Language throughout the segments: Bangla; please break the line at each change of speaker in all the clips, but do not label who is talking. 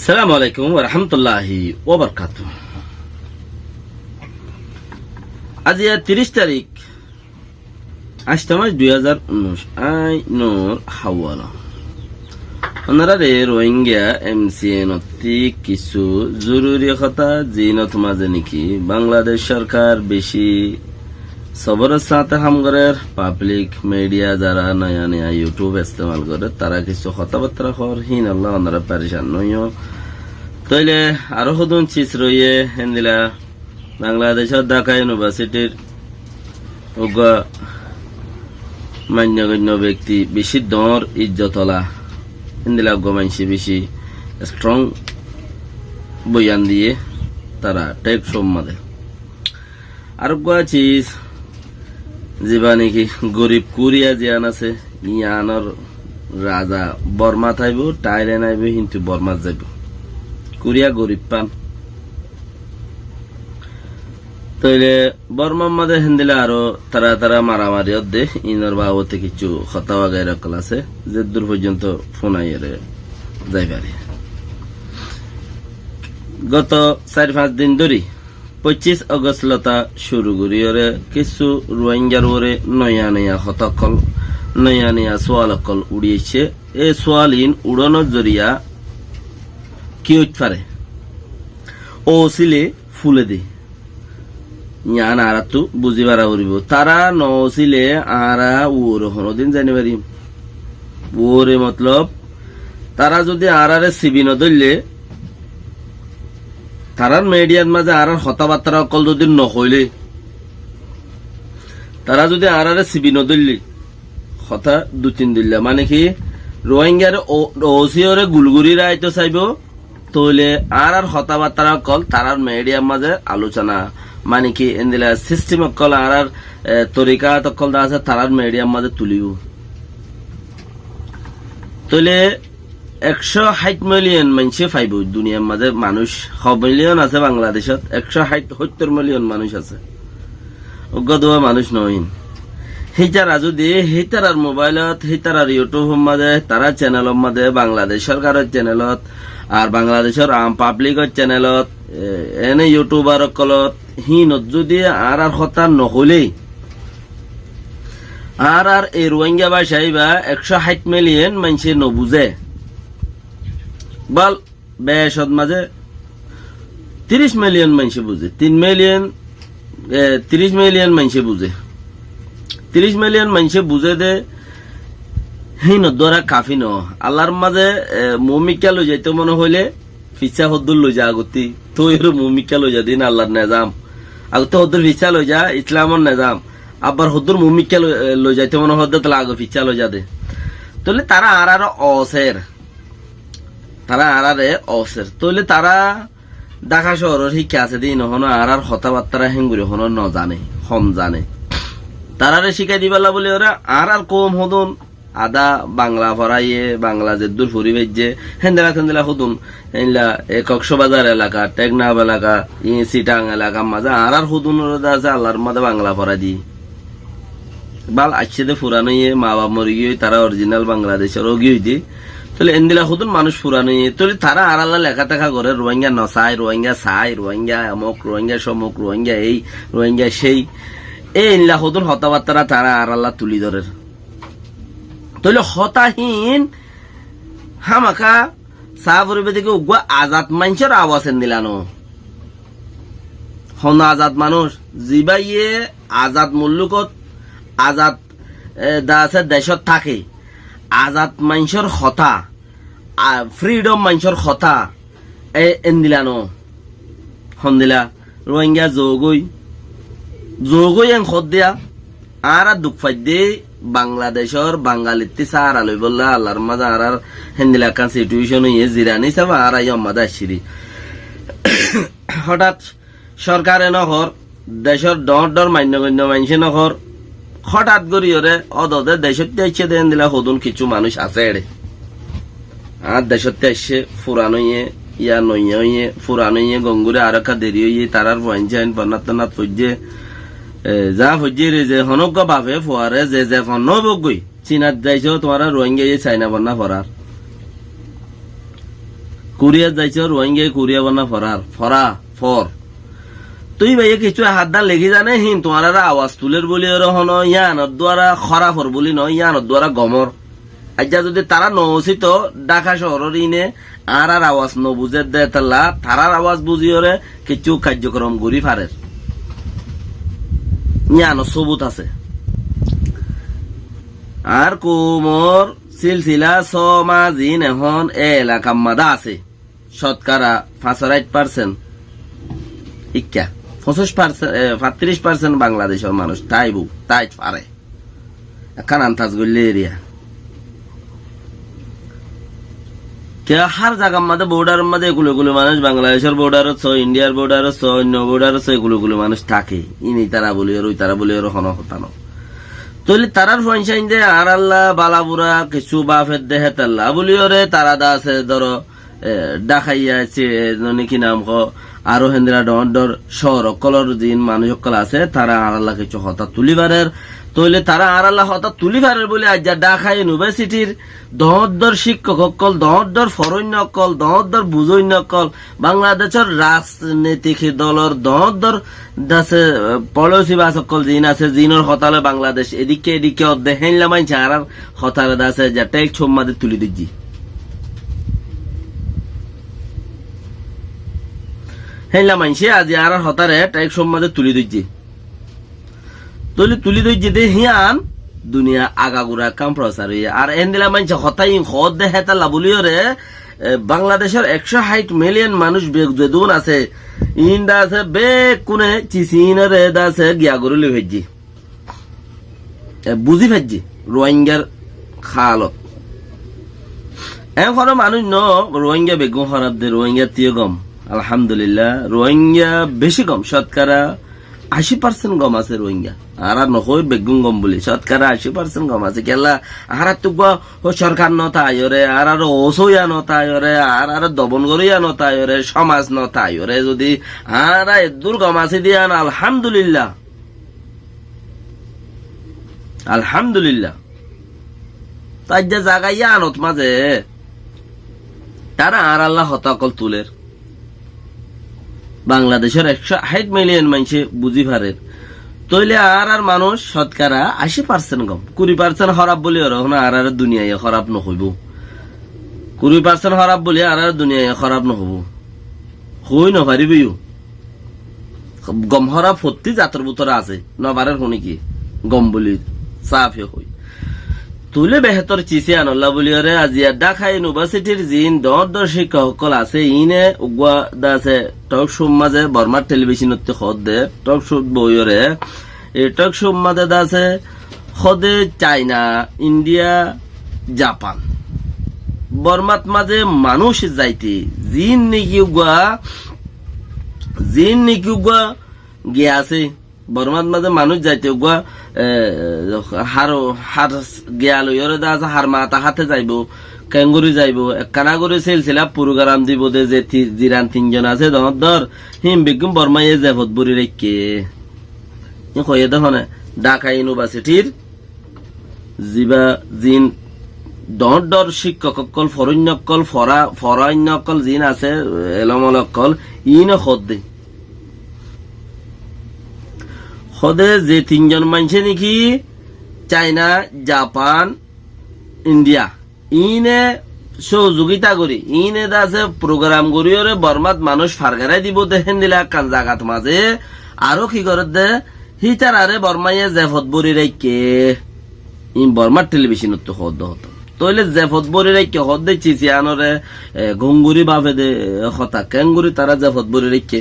আসসালামু আলাইকুম ওয়া রাহমাতুল্লাহি ওয়া বারাকাতুহু। আজ 30 তারিখ 8 মাস 2019 আই নূর হাওয়ালা ওনারে রোহিঙ্গা এমসিএন অতি কিছু জরুরি কথা জিনত মাঝে নাকি বাংলাদেশ সরকার বেশি সবরের সাথে হামগরের পাবলিক মিডিয়া যারা নয়া নয়া ইউটিউব ইস্তেমাল করে তারা কিছু কথাবার্তা হর হিন আল্লাহ ওনারা পরেশান নয় তইলে আরো হদুন চিজ রইয়ে হেন্দিলা বাংলাদেশের ঢাকা ইউনিভার্সিটির মান্যগণ্য ব্যক্তি বেশি দর ইজ্জতলা হেন্দিলা মানসি বেশি স্ট্রং বয়ান দিয়ে তারা টেক সম্মাদে আর চিজ যেবা নাকি গরিব কুরিয়া জিয়ান আছে ইয়ানর রাজা বর্মা থাইব টাইরে নাইব কিন্তু বর্মা যাইব কুরিয়া গরিব পান তইলে বর্মার মাঝে হেন্দিলে আরো তারা তারা মারামারি অর্ধে ইনর বাবতে কিছু খতাওয়া গাই রাখল আছে যে দূর পর্যন্ত ফোনাইয়ের যাইবারে গত 4-5 দিন ধরে 25 আগস্ট লতা শুরু করিয়রে কিছু রোহিঙ্গার ওরে নয়া নয়া হতকল নয়া নয়া সোয়ালকল উড়িয়েছে এই সোয়ালিন উড়ানোর জরিয়া কি হইতে পারে ও সিলে ফুলে দে ইয়ান আরা তো বুঝিবার করিব তারা নসিলে আরা ওর হনদিন জানি পারি ওরে মতলব তারা যদি আরারে সিবি নদললে তারার মিডিয়ার মাঝে আরার কথাবার্তা অকল যদি নহইলে তারা যদি আরারে সিবি নদললে কথা 2-3 দিল্লা মানে কি রোহিঙ্গার ওসিওরে গুলগুড়ি রাইতো চাইব তইলে আর কথাবার্তা অকল তারার মিডিয়ার মাঝে আলোচনা মানে কি এন্দিলা সিস্টেম অকল আর তরিকা অকল আছে তারার মিডিয়ার মাঝে তুলিব তইলে 160 মিলিয়ন মানুষ পাইব দুনিয়ার মাঝে মানুষ 100 মিলিয়ন আছে বাংলাদেশত 170 মিলিয়ন মানুষ আছে অজ্ঞদোয়া মানুষ নয় হিতারা যদি হিতারার মোবাইলত হিতারার ইউটিউব মাঝে তারা চ্যানেলের মাঝে বাংলাদেশ সরকারের চ্যানেলত আর বাংলাদেশের আম পাবলিকের চ্যানেলত এনে ইউটিউবার কলত হিনত যদি আর কথা নহলে আর এই রোহিঙ্গা ভাষাই বা 160 মিলিয়ন মানুষে নবুঝে বল বেশদ মাঝে 30 মিলিয়ন মানুষে বুঝে 30 মিলিয়ন মানুষে বুঝে 30 মিলিয়ন মানুষে বুঝে দে হিন দ্বারা কাফি ন আল্লাহর মাঝে মমিকা লই যাইতে মনে হইলে ফিসা হদ্দুর লই যা আগতি তো এর মমিকা লই যা দিন আল্লাহর নিজাম আগতে হদ্দুর ফিসা লই যা ইসলামর নিজাম আবার হদ্দুর মমিকা লই যাইতে মনে হদ্দ তাহলে আগে ফিসা লই যা দে তাহলে তারা আর অসের তইলে তারা ঢাকা শহরের শিক্ষা আছে দিন হনো আর কথাবার্তা হেঙ্গুরি হনো ন জানে হম জানে তারারে শিখাই দিবালা বলে ওরা আর কম হদুন আদা বাংলা পড়াইয়ে বাংলা যে দূর পরিবেশ যে হেন্দেলা থেন্দেলা হদুন হেনলা কক্সবাজার এলাকা টেকনাফ এলাকা সিটাং এলাকা মাঝে আর হদুন আছে আল্লাহর মাঝে বাংলা পড়া দি বাল আসছে দে ফুরানো মা বাপ মরি গিয়ে তারা অরিজিনাল বাংলাদেশের রোগী হইতে তাহলে এন্দিলা হতুন মানুষ পুরানো তাহলে তারা আর আল্লাহ লেখা টেখা করে রোহিঙ্গা নসাই রোহিঙ্গা সাই রোহিঙ্গা অমুক রোহিঙ্গা সমুক রোহিঙ্গা এই রোহিঙ্গা সেই এই ইনলা হতুন হতাবার্তারা তারা আর আল্লাহ তুলি ধরে তাহলে হতাহীন হামাকা সাহাবরিবে থেকে উগুয়া আজাদ মানুষের আওয়াজ দিলানো হন আজাদ মানুষ জিবাইয়ে আজাদ মুল্লুকত আজাদ দাসের দেশত থাকে আজাদ মানুষের কথা ফ্রিডম মানুষের কথা এন্দিলানো হন্দিলা রোহিঙ্গা যোগই এন খত দিয়া আর দুঃখ ফাই দে বাংলাদেশের বাঙালিতে সার আলোই বললা আল্লাহর মাঝে আর হেন্দিলা কান সিচুয়েশন হইয়ে জিরানি চাবা আর আম্মাদা আসিরি হঠাৎ সরকারে নহর দেশের ডর মান্যগণ্য মানুষে নহর হঠাৎ করি ওরে অদে দেশতে আসছে দেন দিলা হদুন কিছু মানুষ আছে এড়ে আর দেশতে আসছে ফুরানো ইয়া নইয়ে ফুরানো গঙ্গুরে আর একটা দেরি হইয়ে তারার পয়েন্ট বন্নাত ফজ্জে যা ফজ্জে রে যে হনজ্ঞ বাপে ফুয়ারে যে ফন্ন বগই চীনাত যাইছো তোমার রোহিঙ্গা চাইনা বন্যা ফরার কোরিয়া যাইছ রোহিঙ্গা কোরিয়া বানা ফর তুই ভাই কিছু হাত দা লেগে জানে হিন তোমার আওয়াজ তুলের বলি হন ইয়ানোর দ্বারা খরাফর বলি নয় ইয়ানোর দ্বারা গমর আজ্ঞা যদি তারা নৌচিত ঢাকা শহরের ইনে আর আওয়াজ নবুঝে দেয় তাল্লা তারার আওয়াজ বুঝিওরে কিছু কার্যক্রম করি ফারের ইয়ানো সবুত আছে আর কোমর সিলসিলা সমাজিন এখন এলাকা মাদা আছে শতকরা 5% ইক্কা 35% বাংলাদেশের মানুষ তাই পারে এখন আন্তাজ গল্লি এরিয়া কে হার জায়গার মধ্যে বর্ডার মধ্যে এগুলো মানুষ বাংলাদেশের বর্ডার ইন্ডিয়ার বর্ডার অন্য বর্ডার এগুলো মানুষ থাকে ইনি তারা বলি ওই তারা বলি ওর হন হতানো তৈলি তারার ফাইন যে আর আল্লাহ বালাবুরা কিছু বাফের দেহে তাল্লা বলি ওরে তারা দা আছে ধরো ডাকাইয়া আছে কি নাম আরো হেন্দ্রা ডর শহর অকলর দিন মানুষ অকল আছে তারা আর আল্লাহ কিছু হতা তুলিবারের তৈলে তারা আর আল্লাহ হতা তুলিবারের বলে আজ ঢাকা ইউনিভার্সিটির দহদ্দর শিক্ষক অকল দহদ্দর ফরণ্য অকল দহদ্দর বুঝৈন্য অকল বাংলাদেশের রাজনৈতিক দলের দহদ্দর দাসে পড়োশি বাস অকল জিন আছে জিনের হতালে বাংলাদেশ এদিকে অর্ধে হেনলা মাইছে আর হতালে দাসে যেটা এক ছম্মাদের তুলি দিচ্ছি হেনলা মাইছে আজ আর হতারে টাইক সম্মাদে তুলি দিচ্ছি তুলি দিচ্ছি দে হিয়ান দুনিয়া আগাগুড়া কাম প্রচার হইয়া আর এন্দিলা মাইছে হতাই হদ দে হেতাল্লা বলিও রে বাংলাদেশের 160 মিলিয়ন মানুষ বেগুন আছে ইন্দা আছে বেগ কোনে চিসিনরে দাসে গিয়া গরুলি ভেজি বুঝি ভেজি রোহিঙ্গার খালত এখন মানুষ ন রোহিঙ্গা বেগুন খারাপ দে রোহিঙ্গা তিয় গম আলহামদুলিল্লাহ রোহিঙ্গা বেশি গম শতকরা 80% গম আছে রোহিঙ্গা আর নহয় বেগুন গম বলি শতকরা 80% গম আছে কেলা আর সরকার নতায়রে আর ওসইয়া নতায়রে আর দবন গরিয়া নতায়রে সমাজ নতায়রে যদি আর দূর গম আছে দিয়ান আলহামদুলিল্লাহ তাই যে জাগাইয়া আনত মাঝে তারা আর আল্লাহ হতাকল তুলের বাংলাদেশের 160 মিলিয়ন মানুষে বুঝি পারের তৈলে আর মানুষ শতকরা 80% কম 20% খারাপ বলি আর দুনিয়ায় খারাপ নহইব 20% খারাপ বলি আর দুনিয়ায় খারাপ নহব হই নপারিবিও গম খারাপ সত্যি জাতর বুতর আছে নবারের শুনি কি গম বলি সাফে হই তুলে বেহতর চিসি আনল্লা বলি রে আজিয়া ঢাকা ইউনিভার্সিটির জিন দর শিক্ষক আছে ইনে উগুয়া দাসে টক শো মাঝে বর্মার টেলিভিশনত খদ দে টক শো বইরে এই টক শো মাঝে দাসে খদে চাইনা ইন্ডিয়া জাপান বর্মাত মাঝে মানুষ যাইতে জিন নাকি উগুয়া গিয়াছে বর্মাত মাঝে মানুষ যাইতে উগুয়া হার গিয়াল হার মাতা হাতে যাইব কেঙ্গুরি যাইব কানা করে সিলসিলা প্রোগ্রাম দিব দে যে জিরান 3 জন আছে ধর হিম বেগম বর্মাইয়ে জেফত বুড়ি রেখে কয়ে দেখো ঢাকা ইউনিভার্সিটির জিবা জিন দর শিক্ষক অকল ফরণ্য অকল ফরান্য অকল জিন আছে এলমল অকল ইন খদে যে 3 জন মানছে নাকি চাইনা জাপান ইন্ডিয়া ইনে সহযোগিতা করি ইনে দাসে প্রোগ্রাম করি ওরে বর্মাত মানুষ ফারগারাই দিব দেখেন দিলে কান জাগাত মাঝে আরো কি করে দে হিতার আরে বর্মাইয়ে জেফত বরি রেখে ইন বর্মার টেলিভিশনত তো হদ হতো তইলে জেফত বরি রেখে হদ দে চিচি আনরে ঘুঙ্গুরি বাফে দে হতা কেঙ্গুরি তারা জেফত বরি রেখে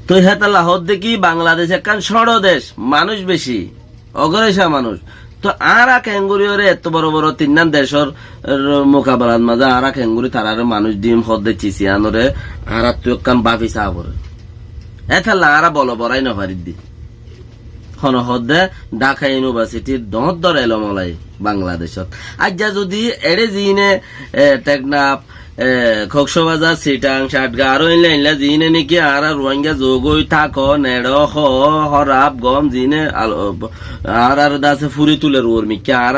তো হেতাল্লা হদ দেখি বাংলাদেশ একখান সড় দেশ মানুষ বেশি অগরেশা মানুষ তো আরা কেঙ্গুরি ওরে এত বড় বড় 3 দেশের মোকাবেলার মাঝে আরা কেঙ্গুরি তারার মানুষ ডিম হদ চিসি আনরে আরা তো একখান বাফি চাবরে এথাল্লা আরা বলো বড়াই নভারি দি হন হদে ঢাকা ইউনিভার্সিটির দর এলমলাই বাংলাদেশত আজ্ঞা যদি এড়ে জিনে টেকনাফ কক্সবাজার সিটাং সাটগা আরো ইনলা জিনে নাকি আর রোহিঙ্গা যোগই থাক নেড় হরাপ গম জিনে আর দাসে ফুরি তুলে ওর মিকা আর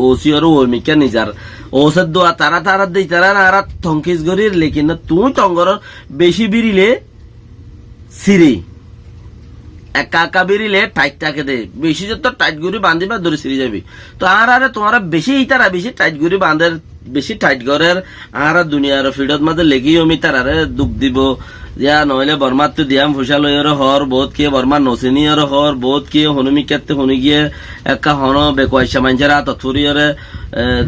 ওসিওর ওর মিকা নিজার ওসের দোয়া তারা তারা দেই তারা আর থংকিস গরির লেকিন তুই টঙ্গর বেশি বিরিলে সিরি একা একা বেরিলে টাইটটাকে দে বেশি যত টাইট গুড়ি বান্ধিবা ধরে সিরি যাবি তো আর আরে তোমার বেশি ইতারা বেশি টাইট গুড়ি বাঁধের বেশি টাইট ঘরের আর দুনিয়ার ফিডত মাঝে লেগি আমি তারারে দুঃখ দিব দিয়া নইলে বর্মার তো দিয়াম ফুসা লইয়ের হর বহুত কে বর্মার নসিনিয়র হর বহুত কে হনুমি কেতে শুনি গিয়ে একা হন বেকয়সা মাঞ্চারা তথুরিয়রে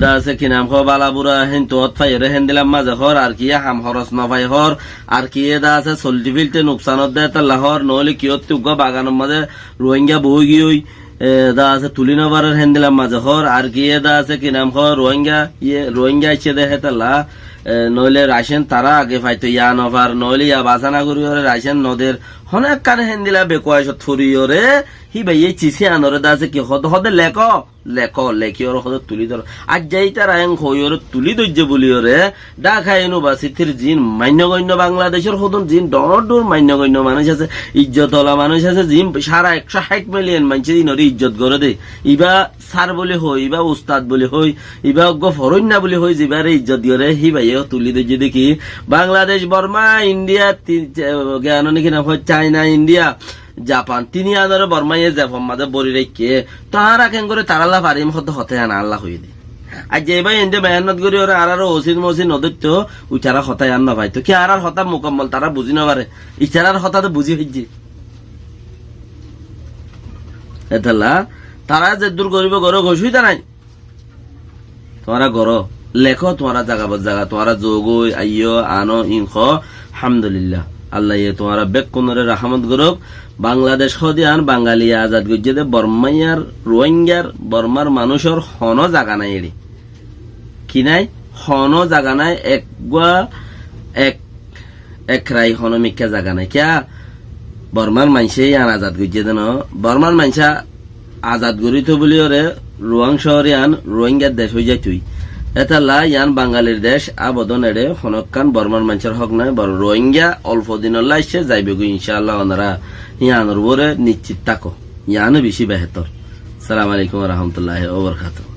দা আছে কি নাম খো বালাবুরা হেন তোত ফাইরে হেন দিলাম মাঝে হর আর কি হাম হরস নফাই হর আর কি দা আছে চলতি ফিলতে নুকসানত দেয় তা লাহর নইলে কিয়ত তুগা বাগানের মাঝে রোহিঙ্গা বই গিয়ে দা আছে তুলি নবারের হেন দিলাম মাঝে হর আর কি দা আছে কি নাম খো রোহিঙ্গা ইচ্ছে দেখে তালা নইলে রাশিয়ান তারা আগে পাইতো ইয়া নভার নইলে ইয়া বাসানা করি রাশিয়ান নদের অনেক কানে হেন দিলা বেকয়স থুরিয়রে হি ভাই এই চিসি আনরে দা আছে কি হদে লেখি ওর হদে তুলি ধর আজ যাই তারা এং হইর তুলি দৈর্য বলিওরে ঢাকা ইউনিভার্সিটির জিন মান্যগণ্য বাংলাদেশের হদন জিন ডর মান্যগণ্য মানুষ আছে ইজ্জতওয়ালা মানুষ আছে জিন সারা 160 মিলিয়ন মানুষ ইনরে ইজ্জত করে দে ইবা স্যার বলে হই ইবা উস্তাদ বলে হই ইবা অজ্ঞ ফরন্যা বলে হই জিবারে ইজ্জত দিওরে হি ভাইও তুলি দৈর্য দেখি বাংলাদেশ বর্মা ইন্ডিয়া জ্ঞান নাকি না চায়না ইন্ডিয়া জাপান তিনি আদরে বর্মাইয়ে জাপান মাঝে বরি রেখে তারা কেন করে তারালা পারিম হতে আনা আল্লাহ হয়ে দে আর যে ভাই এনতে মেহনত করি ওরা আর ওসিন মসিন নদত্য উচারা হতায় আন না ভাই তো কি আর হতা মোকাম্মল তারা বুঝি না পারে ইচারার হতা তো বুঝি হইছে এতলা তারা যে দূর করিব গরো ঘষুইতা নাই তোমারা গরো লেখো তোমারা জাগা তোমারা যোগ আইয় আনো ইনখ আলহামদুলিল্লাহ আল্লাহ তোমারা বেক কোনরে রহমত করুক বাংলাদেশ হদিয়ান বাঙালি আজাদ গজ্জে বর্মাইয়ার রোহিঙ্গার বর্মার মানুষের হন জাগা নাই এড়ি কি নাই হন জাগা নাই এক রাই হনমিকা জাগা নাই কিয়া বর্মার মানসে আন আজাদ গজ্জে দেন বর্মার মানসা আজাদ গরিত বলি ওরে রোয়াং শহরে আন রোহিঙ্গার দেশ হয়ে যায় তুই এটা লা ইয়ান বাঙালির দেশ আবদন এড়ে হনকান বর্মার মানুষের হক নাই বড় রোহিঙ্গা অল্প দিন লাইছে যাইবে গো ইনশাআল্লাহ ওনারা ইয়ানোর বরে নিশ্চিত থাকো ইয়ানো বেশি বেহতর। সালাম আলাইকুম রহমতুল্লাহ ওয়া বারাকাতুহু।